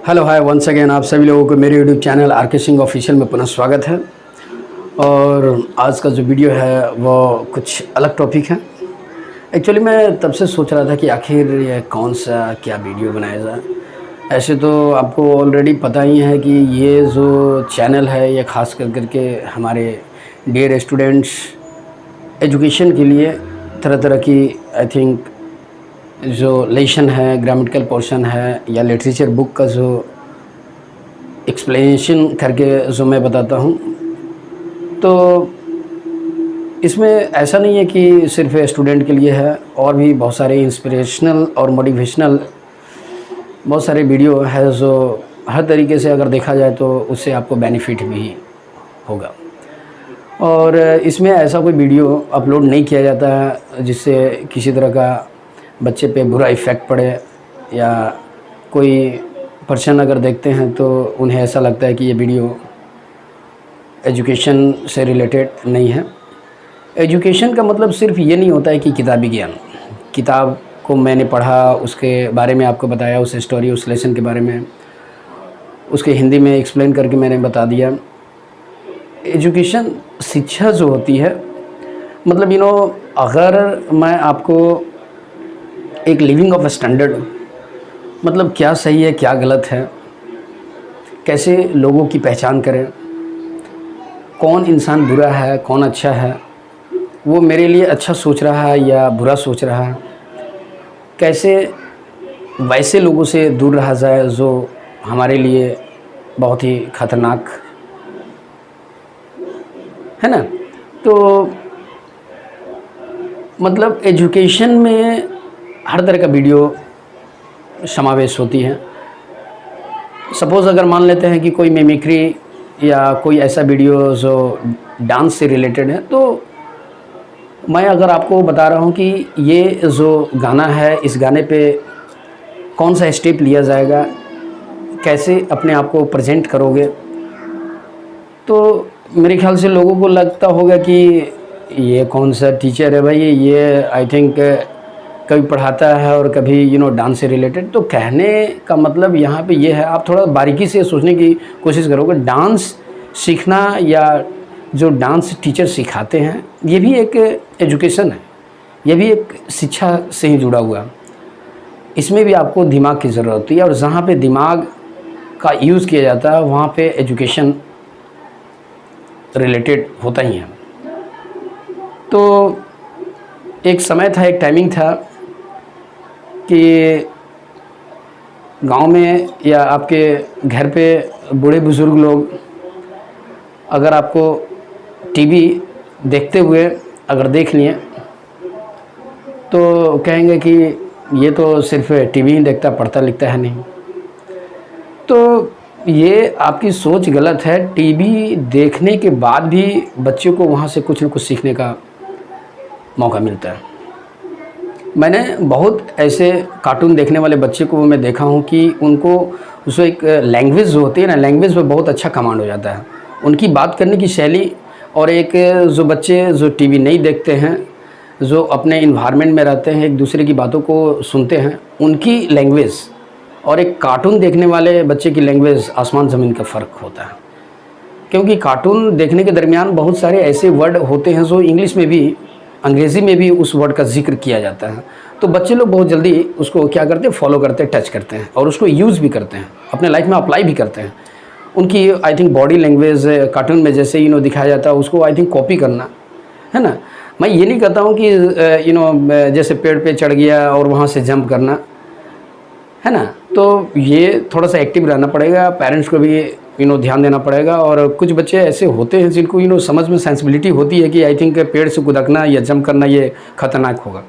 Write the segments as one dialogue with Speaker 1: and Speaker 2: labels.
Speaker 1: Hello hi once again, आप सभी लोगों को मेरे यूट्यूब चैनल आर के सिंह ऑफिशियल में पुनः स्वागत है। और आज का जो वीडियो है वो कुछ अलग टॉपिक है। एक्चुअली मैं तब से सोच रहा था कि आखिर ये कौन सा क्या वीडियो बनाया जाए। ऐसे तो आपको ऑलरेडी पता ही है कि ये जो चैनल है ये ख़ास करके हमारे डियर स्टूडेंट्स एजुकेशन के लिए तरह तरह की आई थिंक जो लेसन है, ग्रामेटिकल पोर्शन है या लिटरेचर बुक का जो एक्सप्लेनेशन करके जो मैं बताता हूँ, तो इसमें ऐसा नहीं है कि सिर्फ स्टूडेंट के लिए है, और भी बहुत सारे इंस्पिरेशनल और मोटिवेशनल बहुत सारे वीडियो है जो हर तरीके से अगर देखा जाए तो उससे आपको बेनिफिट भी होगा। और इसमें ऐसा कोई वीडियो अपलोड नहीं किया जाता है जिससे किसी तरह का बच्चे पे बुरा इफ़ेक्ट पड़े, या कोई पर्सन अगर देखते हैं तो उन्हें ऐसा लगता है कि ये वीडियो एजुकेशन से रिलेटेड नहीं है। एजुकेशन का मतलब सिर्फ ये नहीं होता है कि किताबी ज्ञान, किताब को मैंने पढ़ा, उसके बारे में आपको बताया, उस स्टोरी उस लेसन के बारे में उसके हिंदी में एक्सप्लेन करके मैंने बता दिया। एजुकेशन शिक्षा जो होती है, मतलब अगर मैं आपको एक लिविंग ऑफ स्टैंडर्ड, मतलब क्या सही है क्या गलत है, कैसे लोगों की पहचान करें, कौन इंसान बुरा है कौन अच्छा है, वो मेरे लिए अच्छा सोच रहा है या बुरा सोच रहा है, कैसे वैसे लोगों से दूर रहा जाए जो हमारे लिए बहुत ही ख़तरनाक है ना। तो मतलब एजुकेशन में हर तरह का वीडियो समावेश होती है। सपोज़ अगर मान लेते हैं कि कोई मिमिक्री या कोई ऐसा वीडियो जो डांस से रिलेटेड है, तो मैं अगर आपको बता रहा हूँ कि ये जो गाना है, इस गाने पे कौन सा स्टेप लिया जाएगा, कैसे अपने आप को प्रेजेंट करोगे, तो मेरे ख्याल से लोगों को लगता होगा कि ये कौन सा टीचर है भाई, ये आई थिंक कभी पढ़ाता है और कभी डांस से रिलेटेड। तो कहने का मतलब यहाँ पे ये है, आप थोड़ा बारीकी से सोचने की कोशिश करोगे। डांस सीखना या जो डांस टीचर सिखाते हैं, ये भी एक एजुकेशन है, ये भी एक शिक्षा से ही जुड़ा हुआ। इसमें भी आपको दिमाग की ज़रूरत होती है, और जहाँ पे दिमाग का यूज़ किया जाता है वहाँ पे एजुकेशन रिलेटेड होता ही है। तो एक समय था, एक टाइमिंग था कि गांव में या आपके घर पे बूढ़े बुज़ुर्ग लोग अगर आपको टीवी देखते हुए अगर देख लिए तो कहेंगे कि ये तो सिर्फ टीवी ही देखता, पढ़ता लिखता है नहीं। तो ये आपकी सोच गलत है। टीवी देखने के बाद भी बच्चों को वहाँ से कुछ न कुछ सीखने का मौका मिलता है। मैंने बहुत ऐसे कार्टून देखने वाले बच्चे को मैं देखा हूँ कि उनको उसको एक लैंग्वेज जो होती है ना, लैंग्वेज पे बहुत अच्छा कमांड हो जाता है, उनकी बात करने की शैली। और एक जो बच्चे जो टीवी नहीं देखते हैं, जो अपने इन्वायरमेंट में रहते हैं, एक दूसरे की बातों को सुनते हैं, उनकी लैंग्वेज और एक कार्टून देखने वाले बच्चे की लैंग्वेज आसमान ज़मीन का फ़र्क होता है। क्योंकि कार्टून देखने के दरमियान बहुत सारे ऐसे वर्ड होते हैं जो इंग्लिश में भी, अंग्रेज़ी में भी उस वर्ड का जिक्र किया जाता है। तो बच्चे लोग बहुत जल्दी उसको क्या करते हैं, फॉलो करते हैं, टच करते हैं, और उसको यूज़ भी करते हैं, अपने लाइफ में अप्लाई भी करते हैं। उनकी I think body language cartoon में जैसे दिखाया जाता है, उसको आई थिंक कॉपी करना है ना। मैं ये नहीं कहता हूँ कि जैसे पेड़ पे चढ़ गया और वहाँ से जंप करना है ना। तो ये थोड़ा सा एक्टिव रहना पड़ेगा, पेरेंट्स को भी ध्यान देना पड़ेगा। और कुछ बच्चे ऐसे होते हैं जिनको समझ में सेंसिबिलिटी होती है कि आई थिंक पेड़ से कूदकना या जंप करना ये खतरनाक होगा,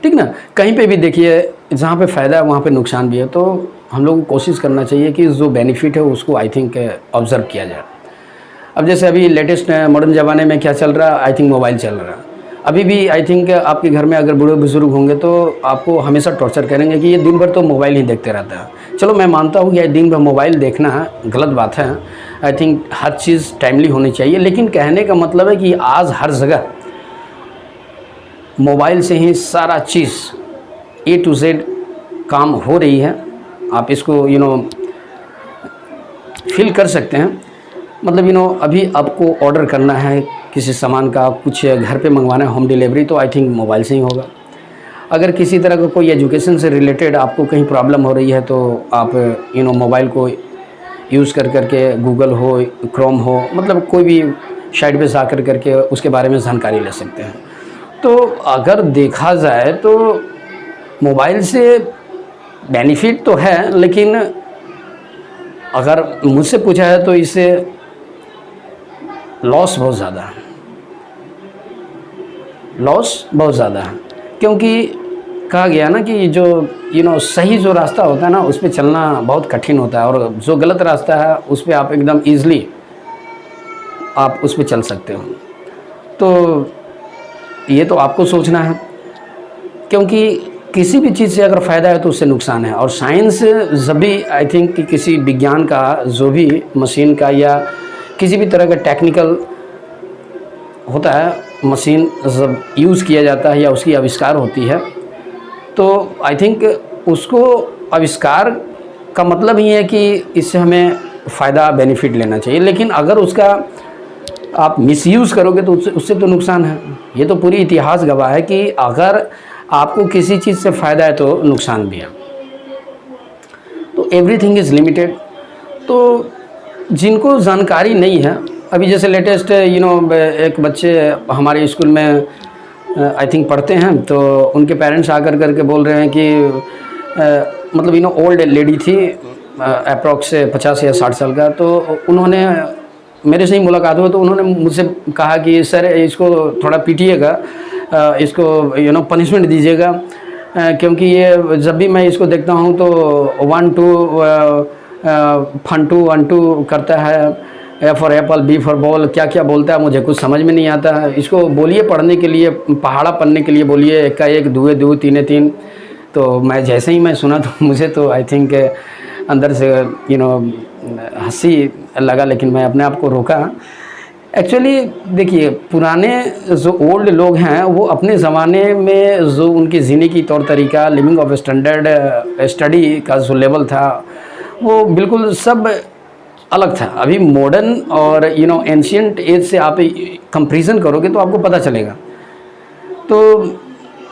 Speaker 1: ठीक ना। कहीं पे भी देखिए, जहाँ पे फ़ायदा है वहाँ पे नुकसान भी है। तो हम लोगों को कोशिश करना चाहिए कि जो बेनिफिट है उसको आई थिंक ऑब्ज़र्व किया जाए। अब जैसे अभी लेटेस्ट मॉडर्न ज़माने में क्या चल रहा है, आई थिंक मोबाइल चल रहा है। अभी भी आई थिंक आपके घर में अगर बूढ़े बुजुर्ग होंगे तो आपको हमेशा टॉर्चर करेंगे कि ये दिन भर तो मोबाइल ही देखते रहता है। चलो मैं मानता हूँ कि ये दिन भर मोबाइल देखना गलत बात है, I think her cheese timely होनी चाहिए। लेकिन कहने का मतलब है कि आज हर जगह मोबाइल से ही सारा चीज़ A to Z काम हो रही है। आप इसको फील कर सकते हैं। मतलब अभी आपको ऑर्डर करना है किसी सामान का, कुछ घर पे मंगवाना है, होम डिलीवरी, तो आई थिंक मोबाइल से ही होगा। अगर किसी तरह का कोई एजुकेशन से रिलेटेड आपको कहीं प्रॉब्लम हो रही है तो आप मोबाइल को यूज़ करके गूगल हो, क्रोम हो, मतलब कोई भी साइट पे जा करके उसके बारे में जानकारी ले सकते हैं। तो अगर देखा जाए तो मोबाइल से बेनिफिट तो है, लेकिन अगर मुझसे पूछा है तो इससे लॉस बहुत ज़्यादा है, लॉस बहुत ज़्यादा है। क्योंकि कहा गया ना कि जो सही जो रास्ता होता है ना, उस पे चलना बहुत कठिन होता है, और जो गलत रास्ता है उस पे आप एकदम ईज़िली आप उस पे चल सकते हो। तो ये तो आपको सोचना है, क्योंकि किसी भी चीज़ से अगर फ़ायदा है तो उससे नुकसान है। और साइंस जब भी आई थिंक कि किसी विज्ञान का, जो भी मशीन का या किसी भी तरह का टेक्निकल होता है, मशीन जब यूज़ किया जाता है या उसकी आविष्कार होती है, तो आई थिंक उसको आविष्कार का मतलब ही है कि इससे हमें फ़ायदा बेनिफिट लेना चाहिए। लेकिन अगर उसका आप मिसयूज़ करोगे तो उससे तो नुकसान है। ये तो पूरी इतिहास गवाह है कि अगर आपको किसी चीज़ से फ़ायदा है तो नुकसान भी है। तो एवरीथिंग इज़ लिमिटेड। तो जिनको जानकारी नहीं है, अभी जैसे लेटेस्ट एक बच्चे हमारे स्कूल में आई थिंक पढ़ते हैं, तो उनके पेरेंट्स आकर करके बोल रहे हैं कि मतलब ओल्ड लेडी थी, अप्रॉक्स 50 या 60 साल का। तो उन्होंने मेरे से ही मुलाकात हुई, तो उन्होंने मुझसे कहा कि सर इसको थोड़ा पीटिएगा, इसको पनिशमेंट दीजिएगा, क्योंकि ये जब भी मैं इसको देखता हूँ तो 1 2 फन 2 करता है, A for apple, B for ball, क्या क्या बोलता है मुझे कुछ समझ में नहीं आता है। इसको बोलिए पढ़ने के लिए, पहाड़ा पढ़ने के लिए बोलिए, 1 का 1, 2 2, 3 3। तो मैं जैसे ही मैं सुना तो मुझे तो आई थिंक अंदर से हंसी लगा, लेकिन मैं अपने आप को रोका। एक्चुअली देखिए, पुराने जो ओल्ड लोग हैं वो अपने ज़माने में जो उनके जीने की तौर तरीका, लिविंग ऑफ स्टैंडर्ड, स्टडी का जो लेवल था, वो बिल्कुल सब अलग था। अभी मॉडर्न और एंशियंट एज से आप कंपैरिजन करोगे तो आपको पता चलेगा। तो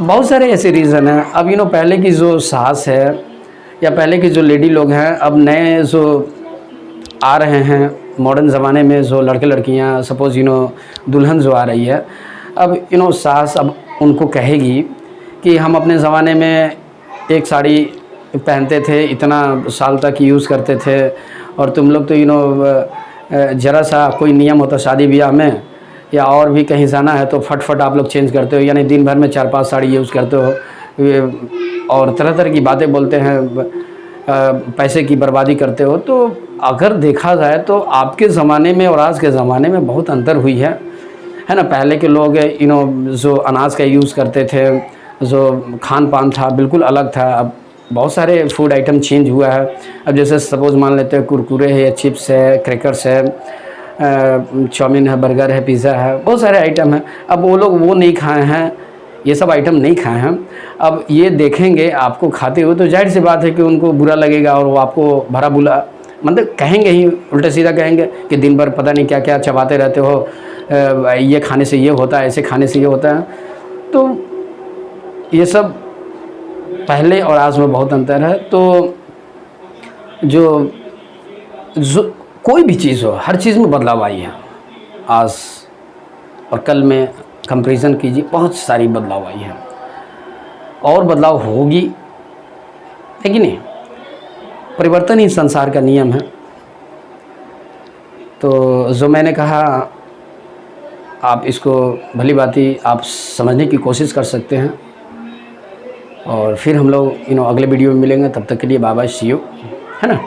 Speaker 1: बहुत सारे ऐसे रीज़न हैं। अब पहले की जो सास है या पहले की जो लेडी लोग हैं, अब नए जो आ रहे हैं मॉडर्न ज़माने में, जो लड़के लड़कियां, सपोज़ दुल्हन जो आ रही है, अब सास अब उनको कहेगी कि हम अपने ज़माने में एक साड़ी पहनते थे, इतना साल तक यूज़ करते थे, और तुम लोग तो ज़रा सा कोई नियम होता शादी ब्याह में या और भी कहीं जाना है तो फट आप लोग चेंज करते हो, यानी दिन भर में 4-5 साड़ी यूज़ करते हो, और तरह तरह की बातें बोलते हैं, पैसे की बर्बादी करते हो। तो अगर देखा जाए तो आपके ज़माने में और आज के ज़माने में बहुत अंतर हुई है ना। पहले के लोग जो अनाज का यूज़ करते थे, जो खान पान था बिल्कुल अलग था। अब बहुत सारे फूड आइटम चेंज हुआ है। अब जैसे सपोज़ मान लेते हैं कुरकुरे है, चिप्स है, क्रैकर्स है, चाउमीन है, बर्गर है, पिज़्ज़ा है, बहुत सारे आइटम हैं। अब वो लोग वो नहीं खाए हैं, ये सब आइटम नहीं खाए हैं। अब ये देखेंगे आपको खाते हुए तो जाहिर सी बात है कि उनको बुरा लगेगा, और वो आपको भरा बुला मतलब कहेंगे ही, उल्टा सीधा कहेंगे कि दिन भर पता नहीं क्या क्या चबाते रहते हो, ये खाने से ये होता है, ऐसे खाने से ये होता है। तो ये सब पहले और आज में बहुत अंतर है। तो जो कोई भी चीज़ हो, हर चीज़ में बदलाव आई है। आज और कल में कंपैरिजन कीजिए, बहुत सारी बदलाव आई है, और बदलाव होगी, है कि नहीं। परिवर्तन ही संसार का नियम है। तो जो मैंने कहा, आप इसको भली भांति आप समझने की कोशिश कर सकते हैं, और फिर हम लोग अगले वीडियो में मिलेंगे। तब तक के लिए बाय बाय, सी यू, है ना।